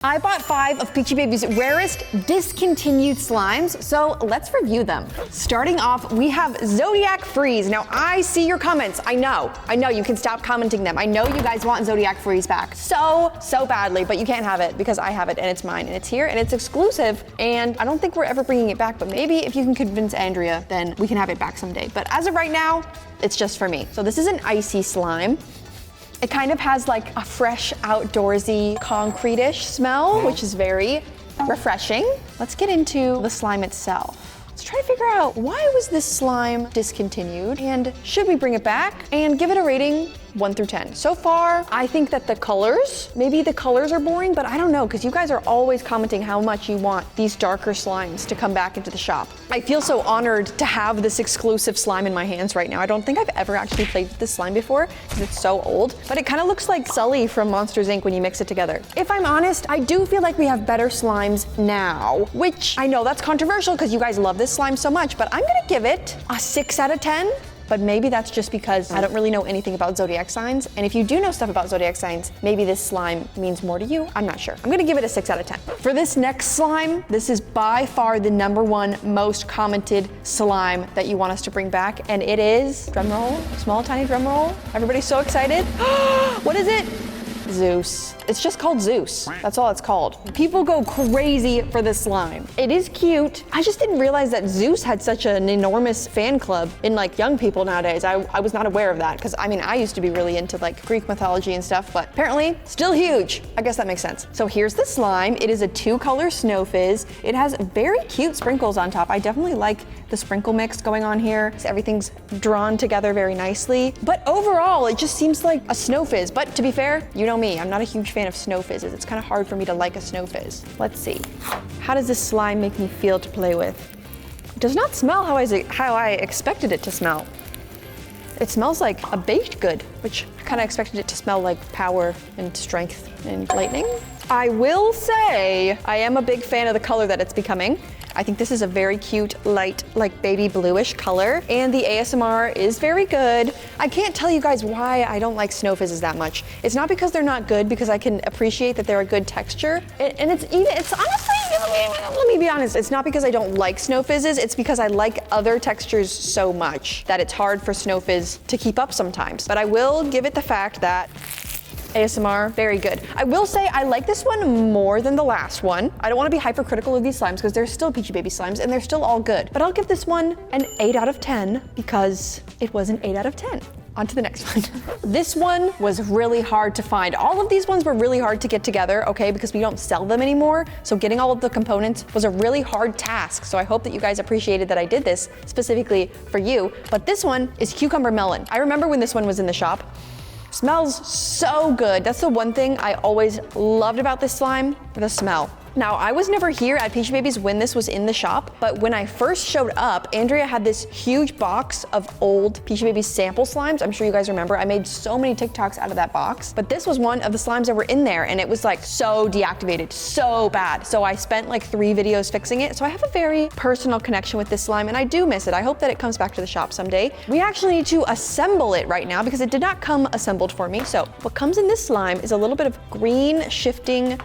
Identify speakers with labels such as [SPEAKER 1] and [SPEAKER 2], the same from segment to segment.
[SPEAKER 1] I bought 5 of Peachybbies' rarest discontinued slimes, so let's review them. Starting off, we have Zodiac Freeze. Now, I see your comments. I know, you can stop commenting them. I know you guys want Zodiac Freeze back so badly, but you can't have it because I have it and it's mine and it's here and it's exclusive, and I don't think we're ever bringing it back, but maybe if you can convince Andrea, then we can have it back someday. But as of right now, it's just for me. So this is an icy slime. It kind of has like a fresh, outdoorsy, concrete-ish smell, which is very refreshing. Let's get into the slime itself. Let's try to figure out, why was this slime discontinued, and should we bring it back, and give it a rating 1 through 10. So far, I think that maybe the colors are boring, but I don't know, because you guys are always commenting how much you want these darker slimes to come back into the shop. I feel so honored to have this exclusive slime in my hands right now. I don't think I've ever actually played with this slime before, because it's so old, but it kind of looks like Sully from Monsters, Inc. when you mix it together. If I'm honest, I do feel like we have better slimes now, which I know that's controversial because you guys love this slime so much, but I'm gonna give it a 6 out of 10. But maybe that's just because I don't really know anything about zodiac signs. And if you do know stuff about zodiac signs, maybe this slime means more to you. I'm not sure. I'm gonna give it a 6 out of 10. For this next slime, this is by far the #1 most commented slime that you want us to bring back. And it is, drum roll, small tiny drum roll. Everybody's so excited. What is it? Zeus. It's just called Zeus. That's all it's called. People go crazy for this slime. It is cute. I just didn't realize that Zeus had such an enormous fan club in like young people nowadays. I was not aware of that, because I mean, I used to be really into like Greek mythology and stuff, but apparently still huge. I guess that makes sense. So here's the slime. It is a 2-color snow fizz. It has very cute sprinkles on top. I definitely like the sprinkle mix going on here. Everything's drawn together very nicely. But overall, it just seems like a snow fizz. But to be fair, you know me, I'm not a huge fan of snow fizzes. It's kind of hard for me to like a snow fizz. Let's see. How does this slime make me feel to play with? It does not smell how I expected it to smell. It smells like a baked good, which I kind of expected it to smell like power and strength and lightning. I will say I am a big fan of the color that it's becoming. I think this is a very cute, light, like baby bluish color, and the ASMR is very good. I can't tell you guys why I don't like snow fizzes that much. It's not because they're not good, because I can appreciate that they're a good texture. And it's honestly, let me be honest, it's not because I don't like snow fizzes, it's because I like other textures so much that it's hard for snow fizz to keep up sometimes. But I will give it the fact that ASMR, very good. I will say I like this one more than the last one. I don't want to be hypercritical of these slimes because they're still Peachybbies slimes and they're still all good. But I'll give this one an 8 out of 10 because it was an 8 out of 10. On to the next one. This one was really hard to find. All of these ones were really hard to get together, okay, because we don't sell them anymore. So getting all of the components was a really hard task. So I hope that you guys appreciated that I did this specifically for you. But this one is Cucumber Melon. I remember when this one was in the shop. Smells so good. That's the one thing I always loved about this slime, the smell. Now, I was never here at Peachybbies when this was in the shop, but when I first showed up, Andrea had this huge box of old Peachybbies sample slimes. I'm sure you guys remember. I made so many TikToks out of that box, but this was one of the slimes that were in there, and it was like so deactivated, so bad. So I spent like 3 videos fixing it. So I have a very personal connection with this slime, and I do miss it. I hope that it comes back to the shop someday. We actually need to assemble it right now because it did not come assembled for me. So what comes in this slime is a little bit of green shifting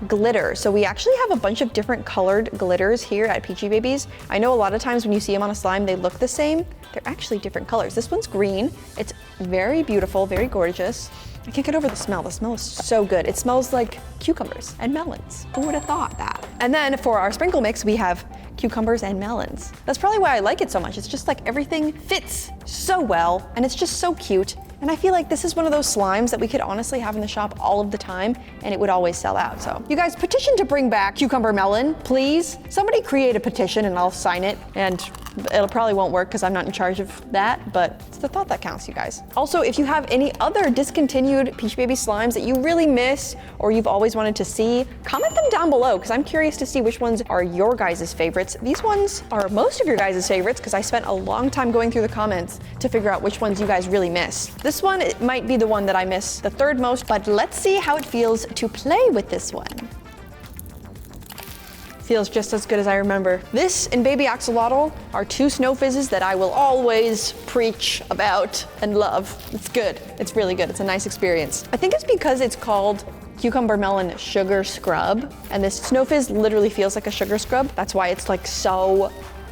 [SPEAKER 1] glitter. So we actually have a bunch of different colored glitters here at Peachybbies. I know a lot of times when you see them on a slime, they look the same. They're actually different colors. This one's green. It's very beautiful, very gorgeous. I can't get over the smell. The smell is so good. It smells like cucumbers and melons. Who would have thought that? And then for our sprinkle mix, we have cucumbers and melons. That's probably why I like it so much. It's just like everything fits so well, and it's just so cute. And I feel like this is one of those slimes that we could honestly have in the shop all of the time and it would always sell out. So you guys, petition to bring back Cucumber Melon, please. Somebody create a petition and I'll sign it, and it probably won't work because I'm not in charge of that, but it's the thought that counts, you guys. Also, if you have any other discontinued Peachybbies slimes that you really miss or you've always wanted to see, comment them down below because I'm curious to see which ones are your guys' favorites. These ones are most of your guys' favorites because I spent a long time going through the comments to figure out which ones you guys really miss. This one, it might be the one that I miss the 3rd most, but let's see how it feels to play with this one. Feels just as good as I remember. This and Baby Axolotl are 2 snow fizzes that I will always preach about and love. It's good. It's really good. It's a nice experience. I think it's because it's called cucumber melon sugar scrub. And this Snow Fizz literally feels like a sugar scrub. That's why it's like so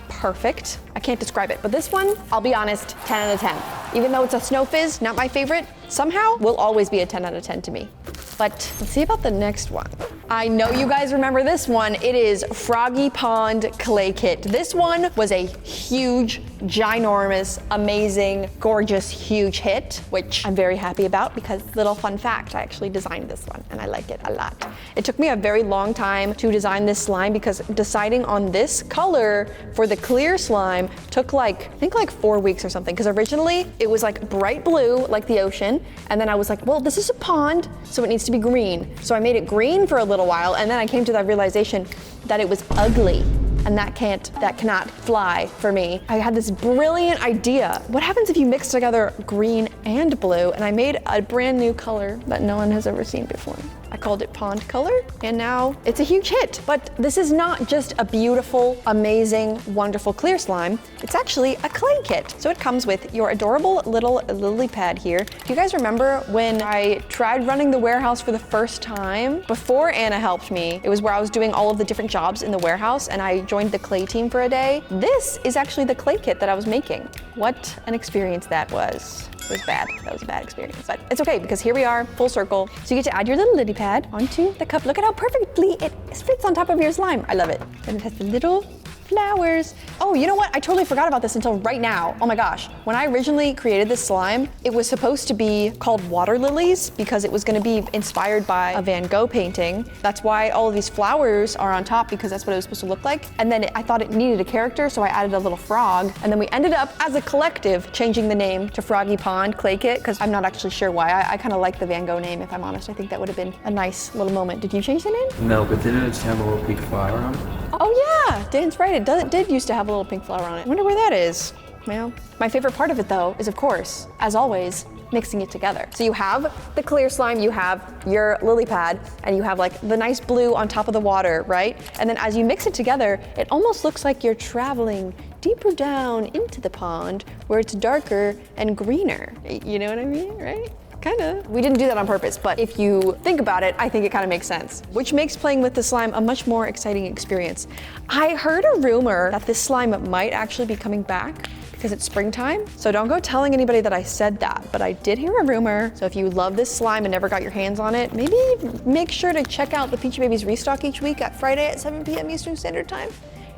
[SPEAKER 1] perfect. I can't describe it, but this one, I'll be honest, 10 out of 10. Even though it's a Snow Fizz, not my favorite, somehow will always be a 10 out of 10 to me. But let's see about the next one. I know you guys remember this one. It is Froggy Pond Clay Kit. This one was a huge, ginormous, amazing, gorgeous, huge hit, which I'm very happy about because little fun fact, I actually designed this one and I like it a lot. It took me a very long time to design this slime because deciding on this color for the clear slime took I think like 4 weeks or something. Because originally it was like bright blue, like the ocean. And then I was like, well, this is a pond, so it needs to be green. So I made it green for a little while. And then I came to that realization that it was ugly. And that cannot fly for me. I had this brilliant idea. What happens if you mix together green and blue? And I made a brand new color that no one has ever seen before. I called it Pond Color, and now it's a huge hit. But this is not just a beautiful, amazing, wonderful clear slime. It's actually a clay kit. So it comes with your adorable little lily pad here. Do you guys remember when I tried running the warehouse for the first time? Before Anna helped me, it was where I was doing all of the different jobs in the warehouse, and I joined the clay team for a day. This is actually the clay kit that I was making. What an experience that was. It was bad. That was a bad experience, but it's okay because here we are, full circle. So you get to add your little lily pad onto the cup. Look at how perfectly it fits on top of your slime. I love it. And it has the little flowers. Oh, you know what? I totally forgot about this until right now. Oh my gosh. When I originally created this slime, it was supposed to be called water lilies because it was going to be inspired by a Van Gogh painting. That's why all of these flowers are on top, because that's what it was supposed to look like. And then I thought it needed a character, so I added a little frog. And then we ended up, as a collective, changing the name to Froggy Pond Clay Kit, because I'm not actually sure why. I kind of like the Van Gogh name, if I'm honest. I think that would have been a nice little moment. Did you change the name?
[SPEAKER 2] No, but didn't it just have a little pink flower on it?
[SPEAKER 1] Oh yeah, Dan's right. It did used to have a little pink flower on it. I wonder where that is. Well, my favorite part of it though is, of course, as always, mixing it together. So you have the clear slime, you have your lily pad, and you have like the nice blue on top of the water, right? And then as you mix it together, it almost looks like you're traveling deeper down into the pond where it's darker and greener. You know what I mean, right? Kinda. We didn't do that on purpose, but if you think about it, I think it kind of makes sense, which makes playing with the slime a much more exciting experience. I heard a rumor that this slime might actually be coming back because it's springtime. So don't go telling anybody that I said that, but I did hear a rumor. So if you love this slime and never got your hands on it, maybe make sure to check out the Peachybbies restock each week at Friday at 7 p.m. Eastern Standard Time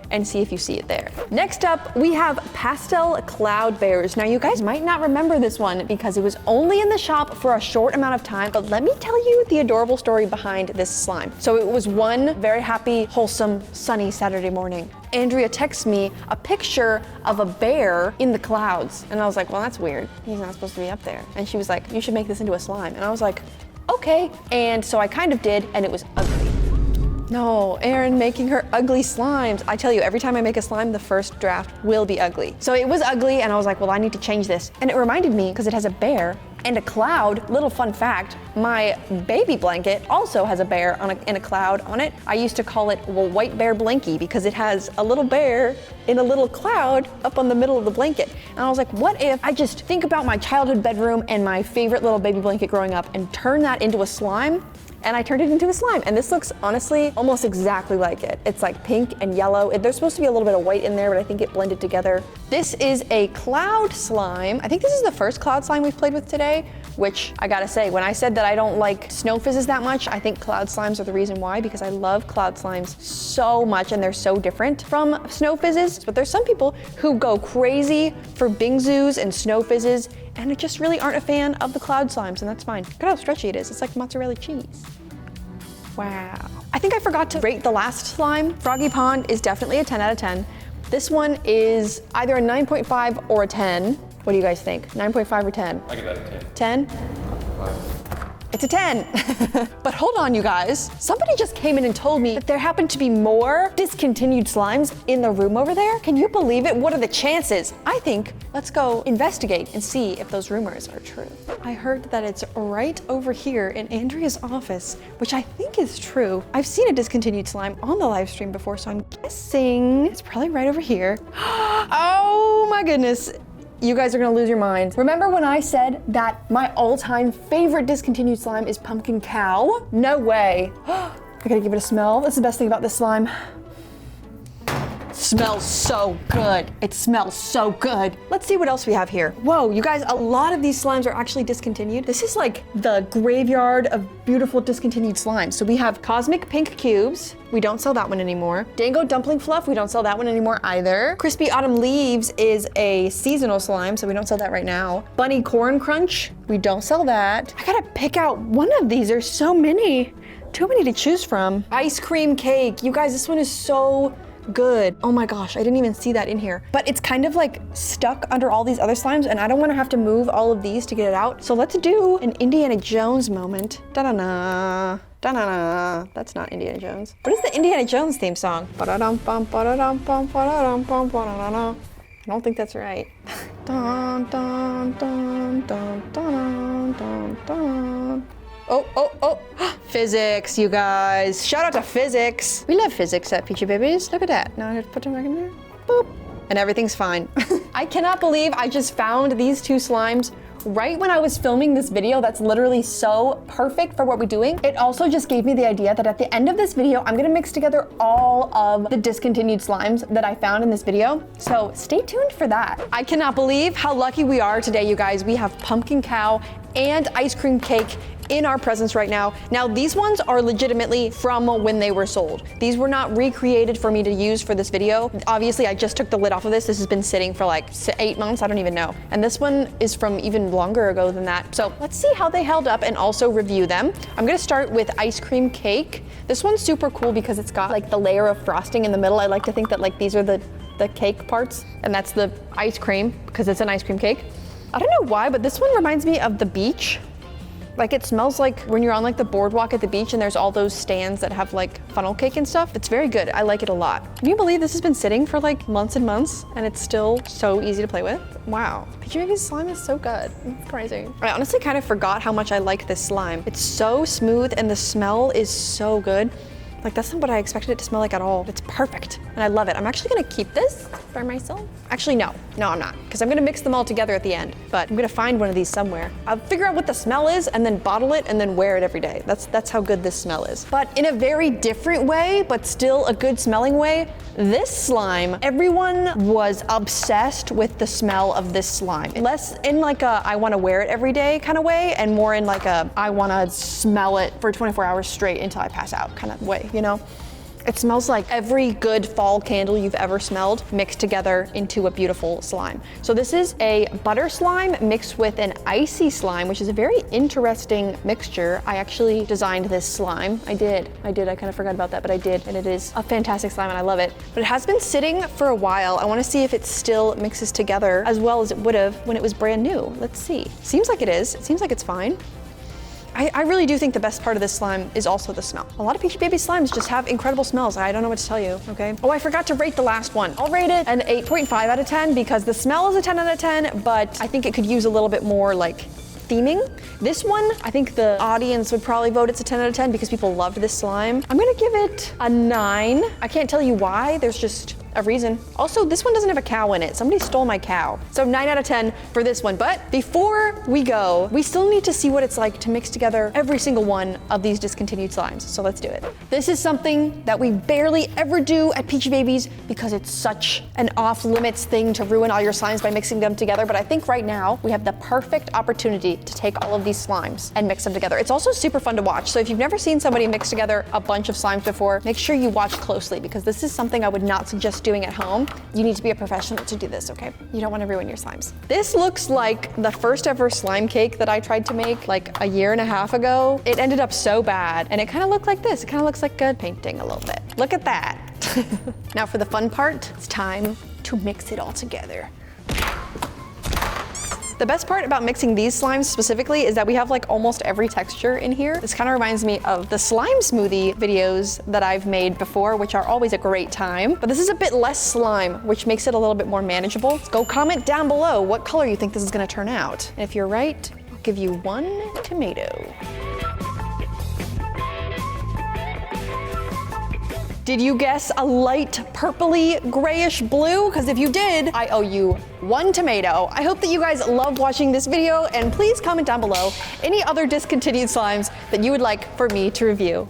[SPEAKER 1] and see if you see it there. Next up, we have Pastel Cloud Bears. Now you guys might not remember this one because it was only in the shop for a short amount of time, but let me tell you the adorable story behind this slime. So it was one very happy, wholesome, sunny Saturday morning. Andrea texts me a picture of a bear in the clouds. And I was like, well, that's weird. He's not supposed to be up there. And she was like, you should make this into a slime. And I was like, okay. And so I kind of did, and it was ugly. No, Erin making her ugly slimes. I tell you, every time I make a slime, the first draft will be ugly. So it was ugly, and I was like, well, I need to change this. And it reminded me, because it has a bear and a cloud. Little fun fact, my baby blanket also has a bear in a cloud on it. I used to call it, well, White Bear Blankie, because it has a little bear in a little cloud up on the middle of the blanket. And I was like, what if I just think about my childhood bedroom and my favorite little baby blanket growing up and turn that into a slime? And I turned it into a slime. And this looks, honestly, almost exactly like it. It's like pink and yellow. There's supposed to be a little bit of white in there, but I think it blended together. This is a cloud slime. I think this is the first cloud slime we've played with today, which I gotta say, when I said that I don't like snow fizzes that much, I think cloud slimes are the reason why, because I love cloud slimes so much and they're so different from snow fizzes. But there's some people who go crazy for bingsus and snow fizzes and just really aren't a fan of the cloud slimes, and that's fine. Look at how stretchy it is. It's like mozzarella cheese. Wow. I think I forgot to rate the last slime. Froggy Pond is definitely a 10 out of 10. This one is either a 9.5 or a 10. What do you guys think? 9.5 or 10?
[SPEAKER 2] I give that a 10.
[SPEAKER 1] 10? It's a 10. But hold on, you guys. Somebody just came in and told me that there happened to be more discontinued slimes in the room over there. Can you believe it? What are the chances? I think let's go investigate and see if those rumors are true. I heard that it's right over here in Andrea's office, which I think is true. I've seen a discontinued slime on the live stream before, so I'm guessing it's probably right over here. Oh my goodness. You guys are gonna lose your minds. Remember when I said that my all-time favorite discontinued slime is pumpkin cow? No way. I gotta give it a smell. That's the best thing about this slime. Smells so good. It smells so good. Let's see what else we have here. Whoa, you guys, a lot of these slimes are actually discontinued. This is like the graveyard of beautiful discontinued slimes. So we have Cosmic Pink Cubes. We don't sell that one anymore. Dango Dumpling Fluff, we don't sell that one anymore either. Crispy Autumn Leaves is a seasonal slime, so we don't sell that right now. Bunny Corn Crunch, we don't sell that. I gotta pick out one of these. There's so many. Too many to choose from. Ice Cream Cake. You guys, this one is so good. Oh my gosh, I didn't even see that in here. But it's kind of like stuck under all these other slimes and I don't want to have to move all of these to get it out. So let's do an Indiana Jones moment. Da-da-da, da-da-da. That's not Indiana Jones. What is the Indiana Jones theme song? Ba-da-dum-bum, ba-da-dum-bum, ba-da-dum-bum, ba-da-da-da. I don't think that's right. Dun, dun, dun, dun, dun, dun, dun. Oh. Physics, you guys. Shout out to physics. We love physics at Peachybbies. Look at that. Now I have to put them back in there. Boop. And everything's fine. I cannot believe I just found these two slimes right when I was filming this video. That's literally so perfect for what we're doing. It also just gave me the idea that at the end of this video, I'm gonna mix together all of the discontinued slimes that I found in this video. So stay tuned for that. I cannot believe how lucky we are today, you guys. We have pumpkin cow and ice cream cake in our presence right now. Now, these ones are legitimately from when they were sold. These were not recreated for me to use for this video. Obviously, I just took the lid off of this. This has been sitting for like 8 months, I don't even know. And this one is from even longer ago than that. So let's see how they held up and also review them. I'm gonna start with ice cream cake. This one's super cool because it's got like the layer of frosting in the middle. I like to think that like these are the cake parts and that's the ice cream because it's an ice cream cake. I don't know why, but this one reminds me of the beach. Like it smells like when you're on like the boardwalk at the beach and there's all those stands that have like funnel cake and stuff. It's very good. I like it a lot. Can you believe this has been sitting for like months and months and it's still so easy to play with? Wow. Peachybbies slime is so good. It's crazy. I honestly kind of forgot how much I like this slime. It's so smooth and the smell is so good. Like that's not what I expected it to smell like at all. It's perfect and I love it. I'm actually gonna keep this for myself. Actually, no, I'm not, because I'm gonna mix them all together at the end, but I'm gonna find one of these somewhere. I'll figure out what the smell is and then bottle it and then wear it every day. That's how good this smell is. But in a very different way, but still a good smelling way, this slime, everyone was obsessed with the smell of this slime. Less in like a, I wanna wear it every day kind of way, and more in like a, I wanna smell it for 24 hours straight until I pass out kind of way, you know? It smells like every good fall candle you've ever smelled mixed together into a beautiful slime. So this is a butter slime mixed with an icy slime, which is a very interesting mixture. I actually designed this slime. I did. I kind of forgot about that, but I did. And it is a fantastic slime and I love it. But it has been sitting for a while. I want to see if it still mixes together as well as it would have when it was brand new. Let's see. Seems like it is. It seems like it's fine. I really do think the best part of this slime is also the smell. A lot of Peachybbies slimes just have incredible smells. I don't know what to tell you, okay? Oh, I forgot to rate the last one. I'll rate it an 8.5 out of 10 because the smell is a 10 out of 10, but I think it could use a little bit more like theming. This one, I think the audience would probably vote it's a 10 out of 10 because people loved this slime. I'm gonna give it a 9. I can't tell you why, there's just a reason. Also, this one doesn't have a cow in it. Somebody stole my cow. So 9 out of 10 for this one. But before we go, we still need to see what it's like to mix together every single one of these discontinued slimes. So let's do it. This is something that we barely ever do at Peachybbies because it's such an off-limits thing to ruin all your slimes by mixing them together. But I think right now we have the perfect opportunity to take all of these slimes and mix them together. It's also super fun to watch. So if you've never seen somebody mix together a bunch of slimes before, make sure you watch closely because this is something I would not suggest doing at home. You need to be a professional to do this, okay? You don't want to ruin your slimes. This looks like the first ever slime cake that I tried to make like a year and a half ago. It ended up so bad and it kind of looked like this. It kind of looks like good painting a little bit. Look at that. Now for the fun part, it's time to mix it all together. The best part about mixing these slimes specifically is that we have like almost every texture in here. This kind of reminds me of the slime smoothie videos that I've made before, which are always a great time. But this is a bit less slime, which makes it a little bit more manageable. Go comment down below what color you think this is gonna turn out. And if you're right, I'll give you 1 tomato. Did you guess a light purpley grayish blue? Because if you did, I owe you 1 tomato. I hope that you guys love watching this video, and please comment down below any other discontinued slimes that you would like for me to review.